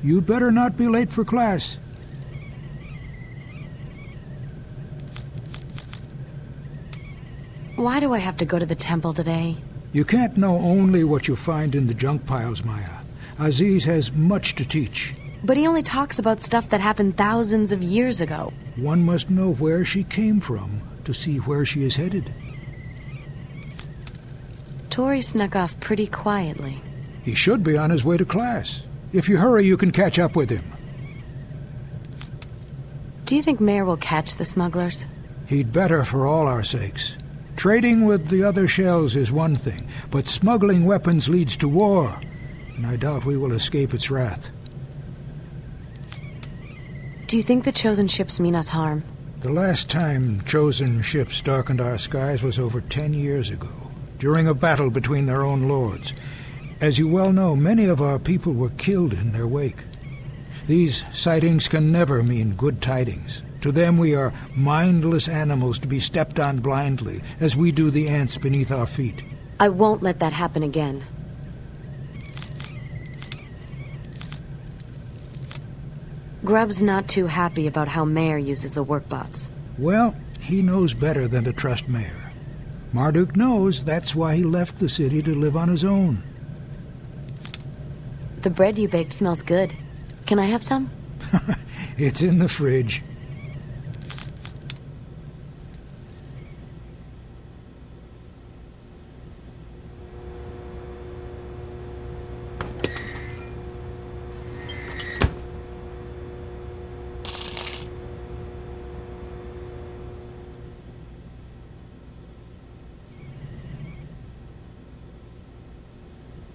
You'd better not be late for class. Why do I have to go to the temple today? You can't know only what you find in the junk piles, Maya. Aziz has much to teach. But he only talks about stuff that happened thousands of years ago. One must know where she came from to see where she is headed. Tori snuck off pretty quietly. He should be on his way to class. If you hurry, you can catch up with him. Do you think Mayor will catch the smugglers? He'd better for all our sakes. Trading with the other shells is one thing, but smuggling weapons leads to war, and I doubt we will escape its wrath. Do you think the Chosen ships mean us harm? The last time Chosen ships darkened our skies was over 10 years ago, during a battle between their own lords. As you well know, many of our people were killed in their wake. These sightings can never mean good tidings. To them we are mindless animals to be stepped on blindly, as we do the ants beneath our feet. I won't let that happen again. Grub's not too happy about how Mayor uses the workbots. Well, he knows better than to trust Mayor. Marduk knows that's why he left the city to live on his own. The bread you baked smells good. Can I have some? It's in the fridge.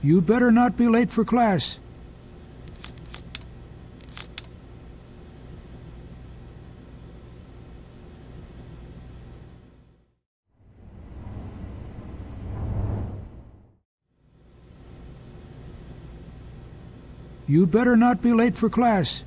You'd better not be late for class. You'd better not be late for class.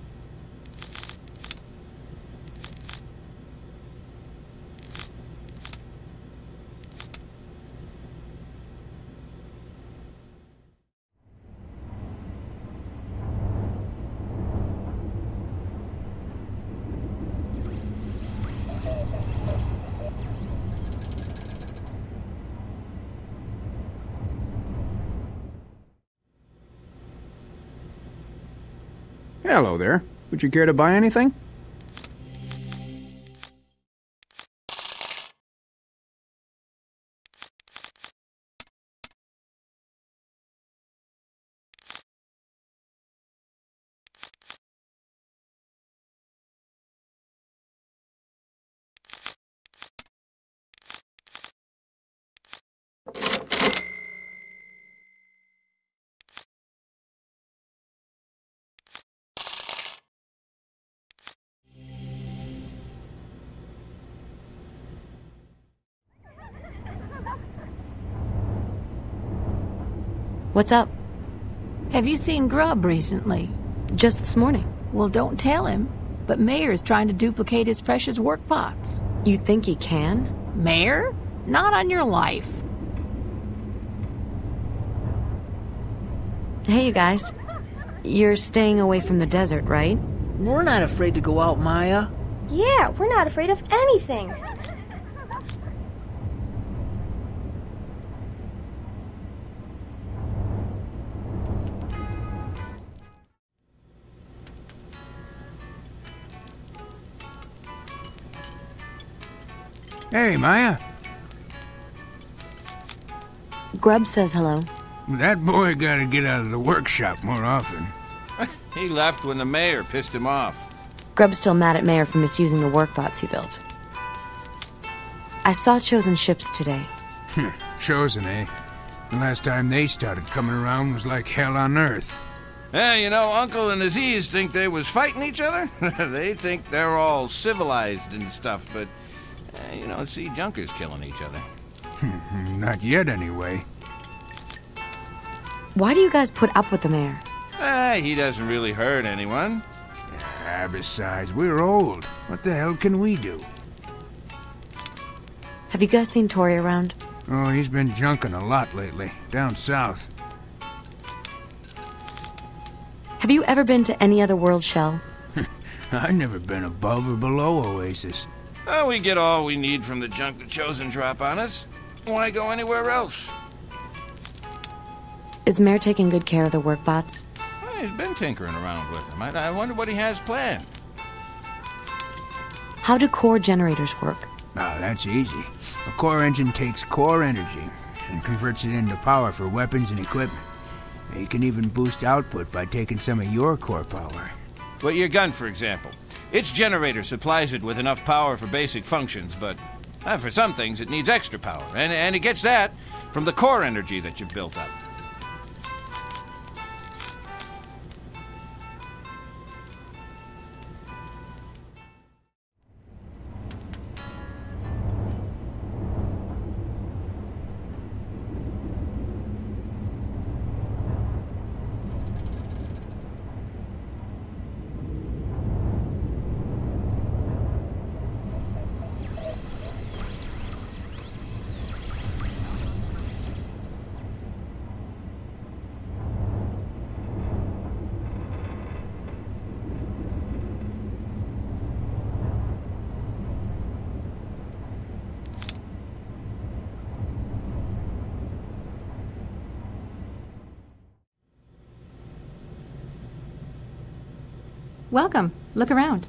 Hello there. Would you care to buy anything? What's up? Have you seen Grub recently? Just this morning. Well, don't tell him, but Mayor's trying to duplicate his precious work pots. You think he can? Mayor? Not on your life. Hey, you guys. You're staying away from the desert, right? We're not afraid to go out, Maya. Yeah, we're not afraid of anything. Hey, Maya. Grub says hello. That boy gotta get out of the workshop more often. He left when the mayor pissed him off. Grub's still mad at Mayor for misusing the workbots he built. I saw Chosen ships today. Chosen, eh? The last time they started coming around was like hell on earth. Yeah, you know, Uncle and Aziz think they was fighting each other. They think they're all civilized and stuff, but you don't see junkers killing each other. Not yet, anyway. Why do you guys put up with the Mayor? He doesn't really hurt anyone. Besides, we're old. What the hell can we do? Have you guys seen Tori around? Oh, he's been junking a lot lately, down south. Have you ever been to any other world, Shell? I've never been above or below Oasis. Well, we get all we need from the junk the Chosen drop on us. Why go anywhere else? Is Mayor taking good care of the work bots? Well, he's been tinkering around with them. I wonder what he has planned. How do core generators work? Ah, that's easy. A core engine takes core energy and converts it into power for weapons and equipment. You can even boost output by taking some of your core power. Well, your gun, for example. Its generator supplies it with enough power for basic functions, but for some things it needs extra power. And it gets that from the core energy that you've built up. Welcome. Look around.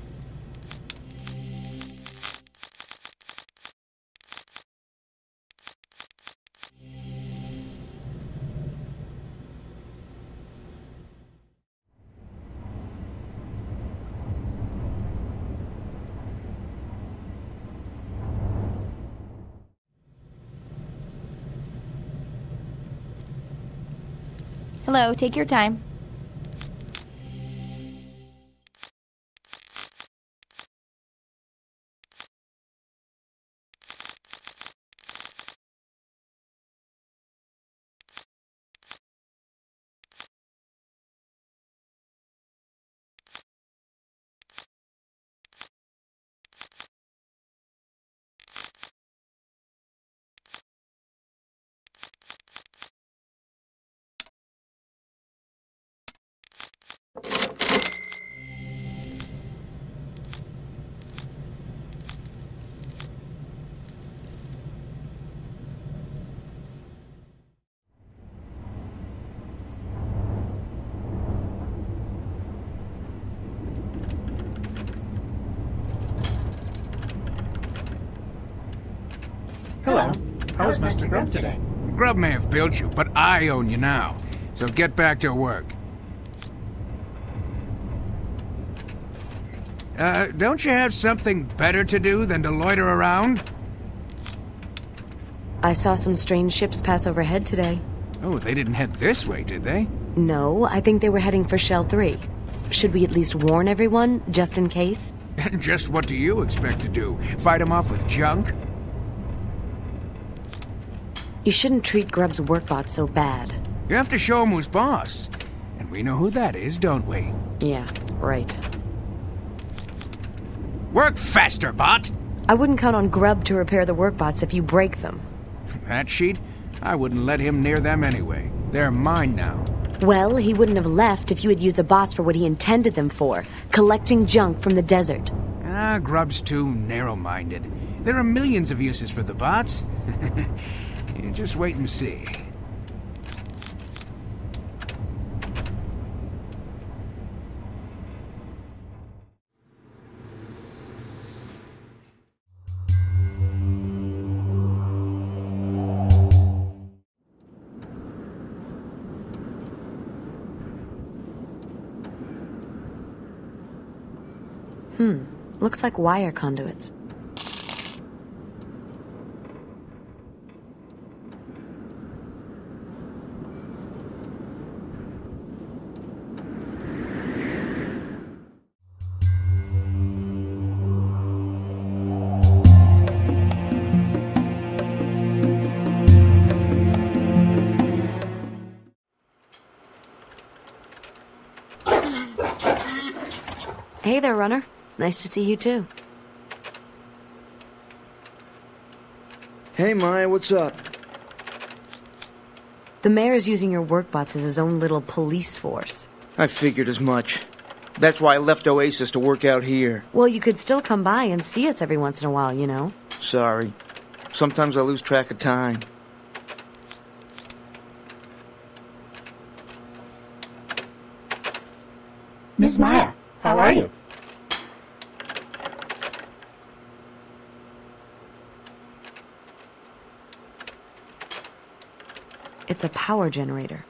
Hello, take your time. Hello. How is Mr. Grub today? Grub may have built you, but I own you now. So get back to work. Don't you have something better to do than to loiter around? I saw some strange ships pass overhead today. Oh, they didn't head this way, did they? No, I think they were heading for Shell 3. Should we at least warn everyone, just in case? And just what do you expect to do? Fight them off with junk? You shouldn't treat Grub's workbot so bad. You have to show him who's boss. And we know who that is, don't we? Yeah, right. Work faster, bot! I wouldn't count on Grub to repair the workbots if you break them. That sheet? I wouldn't let him near them anyway. They're mine now. Well, he wouldn't have left if you had used the bots for what he intended them for, collecting junk from the desert. Ah, Grub's too narrow-minded. There are millions of uses for the bots. You just wait and see. Looks like wire conduits. Hey there, Runner. Nice to see you, too. Hey, Maya, what's up? The mayor's using your workbots as his own little police force. I figured as much. That's why I left Oasis to work out here. Well, you could still come by and see us every once in a while, you know. Sorry. Sometimes I lose track of time. Miss Maya, how are you? It's a power generator.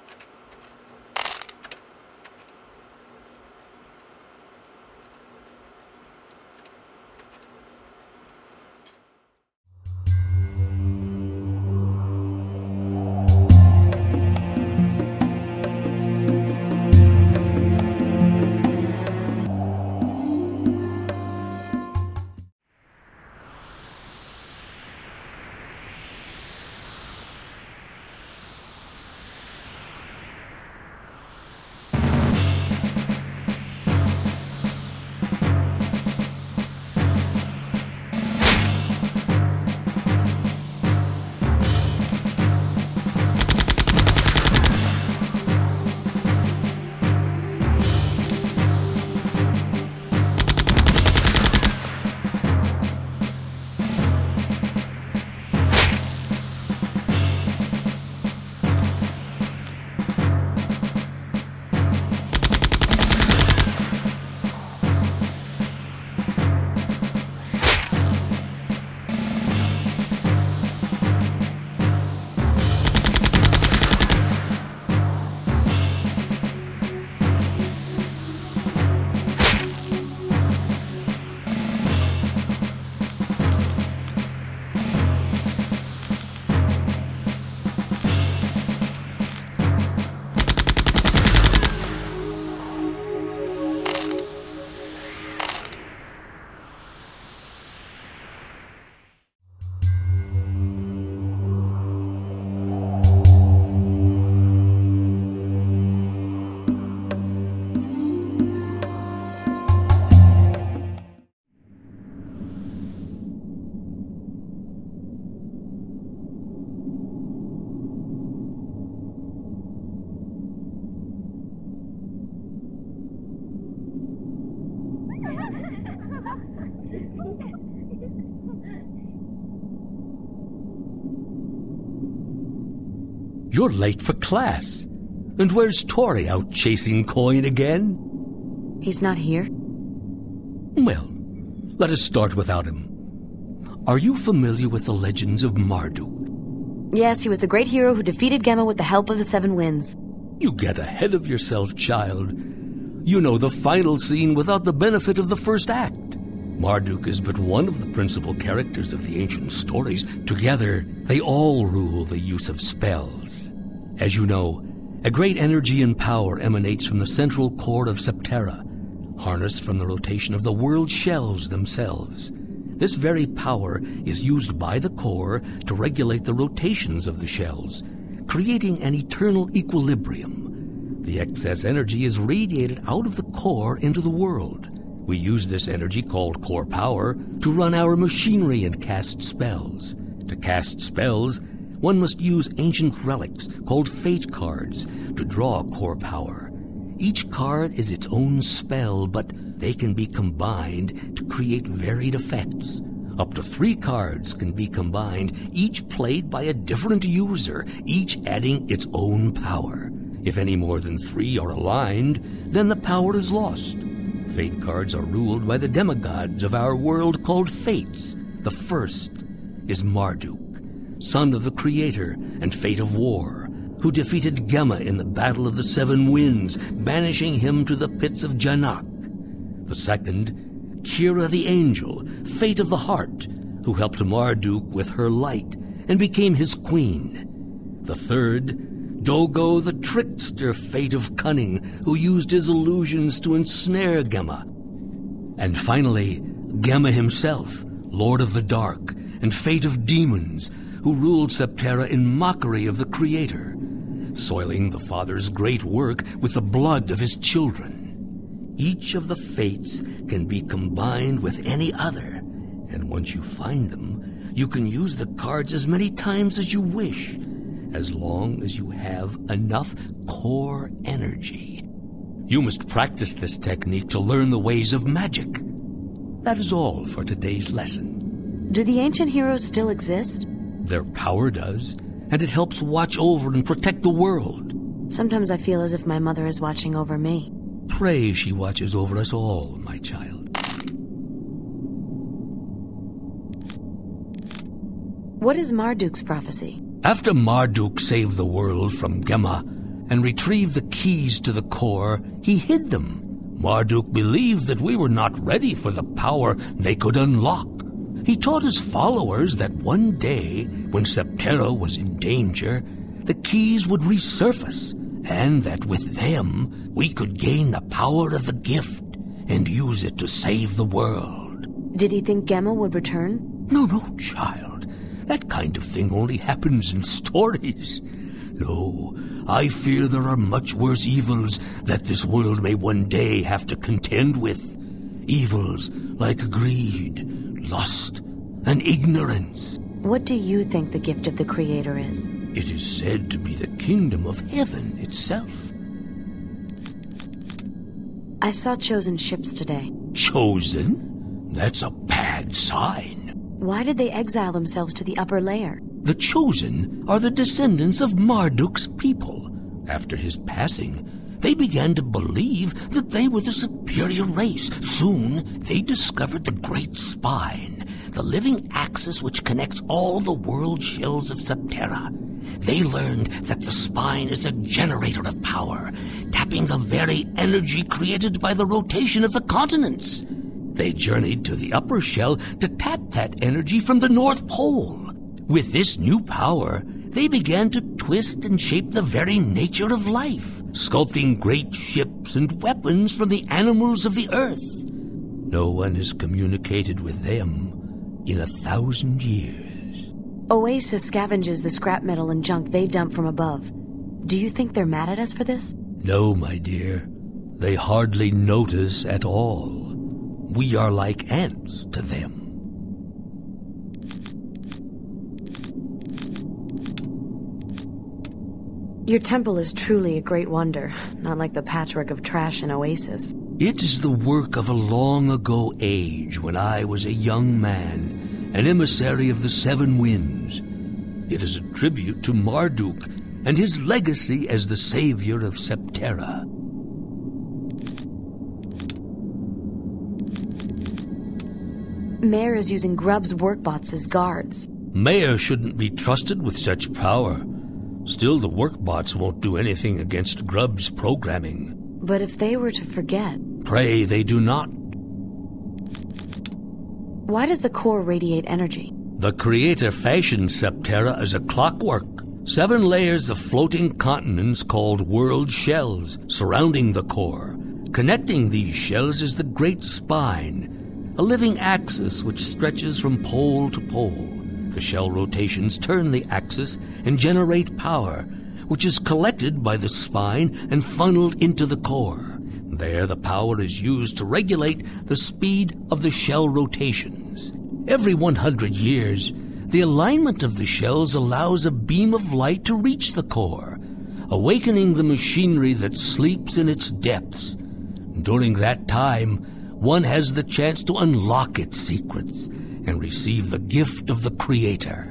You're late for class. And where's Tori, out chasing coin again? He's not here? Well, let us start without him. Are you familiar with the legends of Marduk? Yes, he was the great hero who defeated Gemma with the help of the Seven Winds. You get ahead of yourself, child. You know the final scene without the benefit of the first act. Marduk is but one of the principal characters of the ancient stories. Together, they all rule the use of spells. As you know, a great energy and power emanates from the central core of Septerra, harnessed from the rotation of the world shells themselves. This very power is used by the core to regulate the rotations of the shells, creating an eternal equilibrium. The excess energy is radiated out of the core into the world. We use this energy, called core power, to run our machinery and cast spells. To cast spells, one must use ancient relics, called fate cards, to draw core power. Each card is its own spell, but they can be combined to create varied effects. Up to 3 cards can be combined, each played by a different user, each adding its own power. If any more than 3 are aligned, then the power is lost. Fate cards are ruled by the demigods of our world called Fates. The first is Marduk, son of the Creator and Fate of War, who defeated Gemma in the Battle of the Seven Winds, banishing him to the pits of Janak. The second, Kira the Angel, Fate of the Heart, who helped Marduk with her light and became his queen. The third, Dogo the Trickster, Fate of Cunning, who used his illusions to ensnare Gemma. And finally, Gemma himself, Lord of the Dark and Fate of Demons, who ruled Septerra in mockery of the Creator, soiling the Father's great work with the blood of his children. Each of the fates can be combined with any other, and once you find them, you can use the cards as many times as you wish, as long as you have enough core energy. You must practice this technique to learn the ways of magic. That is all for today's lesson. Do the ancient heroes still exist? Their power does, and it helps watch over and protect the world. Sometimes I feel as if my mother is watching over me. Pray she watches over us all, my child. What is Marduk's prophecy? After Marduk saved the world from Gemma and retrieved the keys to the core, he hid them. Marduk believed that we were not ready for the power they could unlock. He taught his followers that one day, when Septerra was in danger, the keys would resurface, and that with them we could gain the power of the gift and use it to save the world. Did he think Gemma would return? No, child. That kind of thing only happens in stories. No, I fear there are much worse evils that this world may one day have to contend with. Evils like greed, lust, and ignorance. What do you think the gift of the Creator is? It is said to be the kingdom of heaven itself. I saw chosen ships today. Chosen? That's a bad sign. Why did they exile themselves to the upper layer? The chosen are the descendants of Marduk's people. After his passing, they began to believe that they were the superior race. Soon, they discovered the Great Spine, the living axis which connects all the world shells of Septerra. They learned that the spine is a generator of power, tapping the very energy created by the rotation of the continents. They journeyed to the upper shell to tap that energy from the North Pole. With this new power, they began to twist and shape the very nature of life, sculpting great ships and weapons from the animals of the earth. No one has communicated with them in 1,000 years. Oasis scavenges the scrap metal and junk they dump from above. Do you think they're mad at us for this? No, my dear. They hardly notice at all. We are like ants to them. Your temple is truly a great wonder, not like the patchwork of trash in Oasis. It is the work of a long-ago age when I was a young man, an emissary of the Seven Winds. It is a tribute to Marduk and his legacy as the savior of Septerra. Mayor is using Grubb's workbots as guards. Mayor shouldn't be trusted with such power. Still, the workbots won't do anything against Grubb's programming. But if they were to forget... Pray they do not. Why does the core radiate energy? The Creator fashioned Septerra as a clockwork. 7 layers of floating continents called world shells surrounding the core. Connecting these shells is the Great Spine, a living axis which stretches from pole to pole. The shell rotations turn the axis and generate power, which is collected by the spine and funneled into the core. There, the power is used to regulate the speed of the shell rotations. Every 100 years, the alignment of the shells allows a beam of light to reach the core, awakening the machinery that sleeps in its depths. During that time, one has the chance to unlock its secrets and receive the gift of the Creator.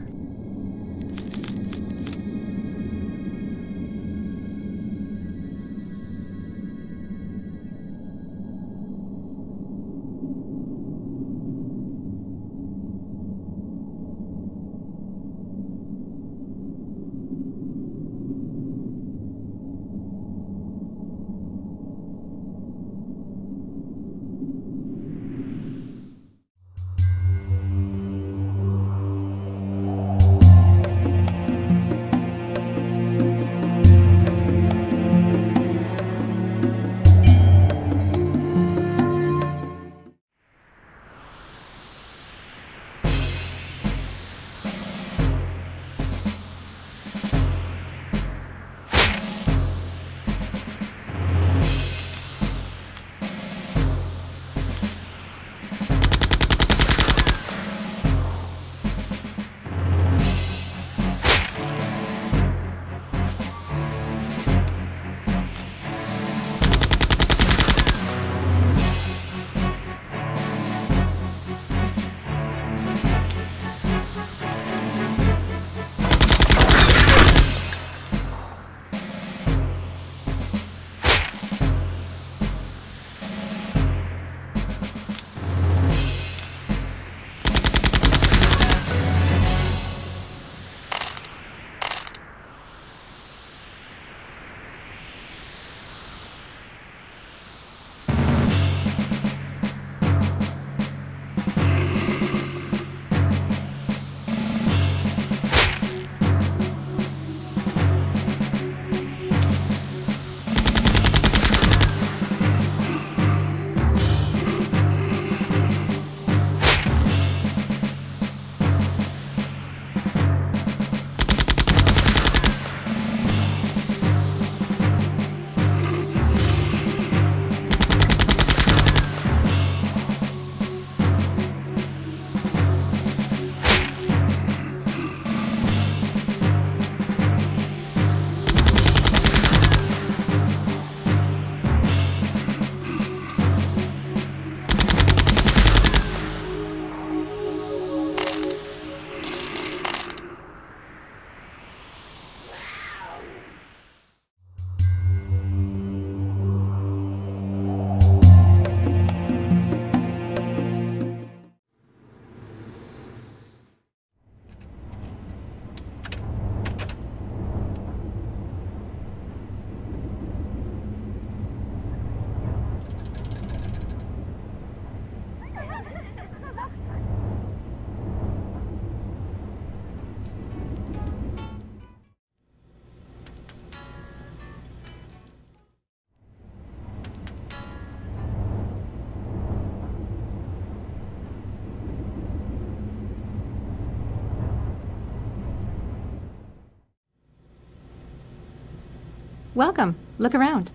Welcome. Look around.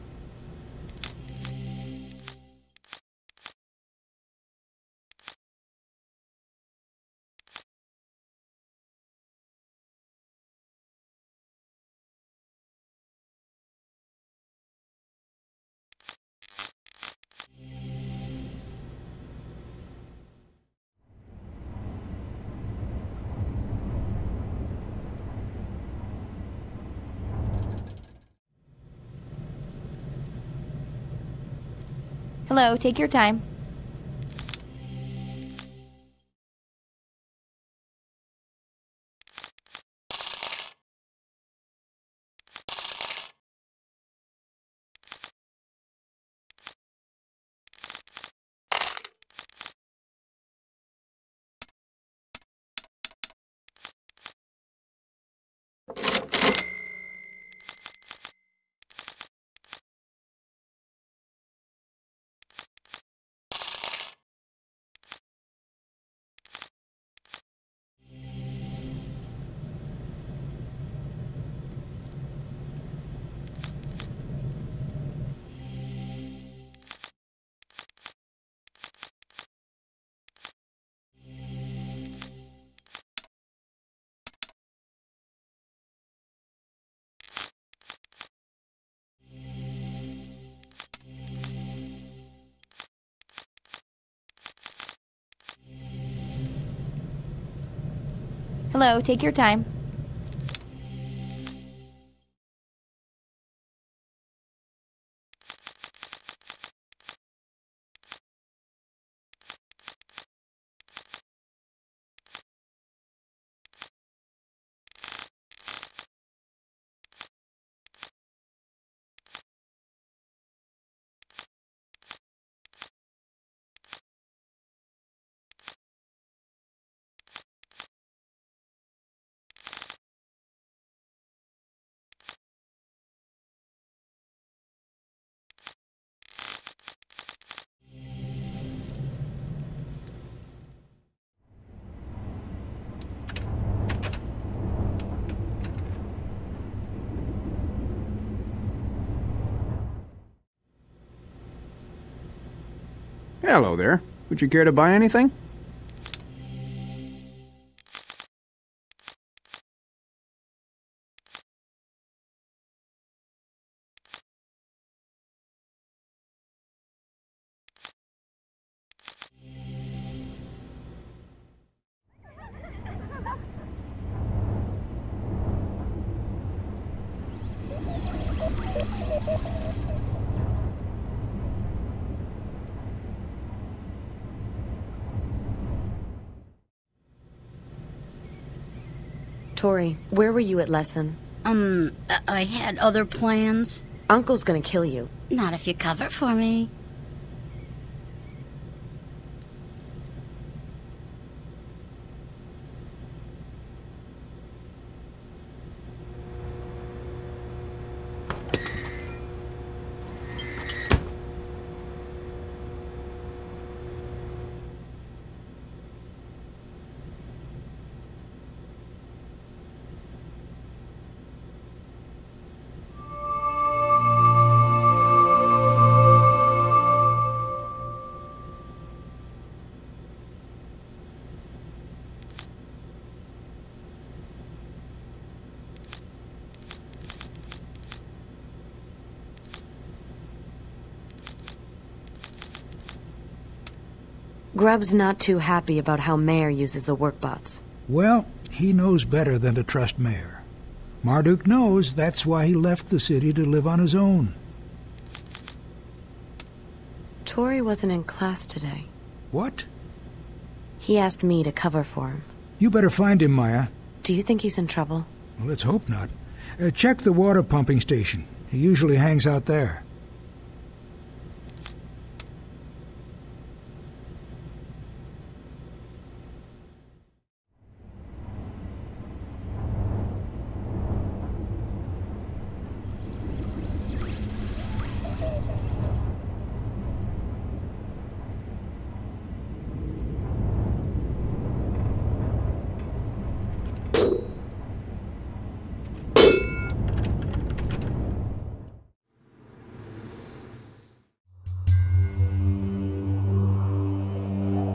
Hello, take your time. Hello, take your time. Hello there. Would you care to buy anything? Tori, where were you at lesson? I had other plans. Uncle's gonna kill you. Not if you cover for me. Grub's not too happy about how Mayor uses the workbots. Well, he knows better than to trust Mayor. Marduk knows that's why he left the city to live on his own. Tori wasn't in class today. What? He asked me to cover for him. You better find him, Maya. Do you think he's in trouble? Well, let's hope not. Check the water pumping station. He usually hangs out there.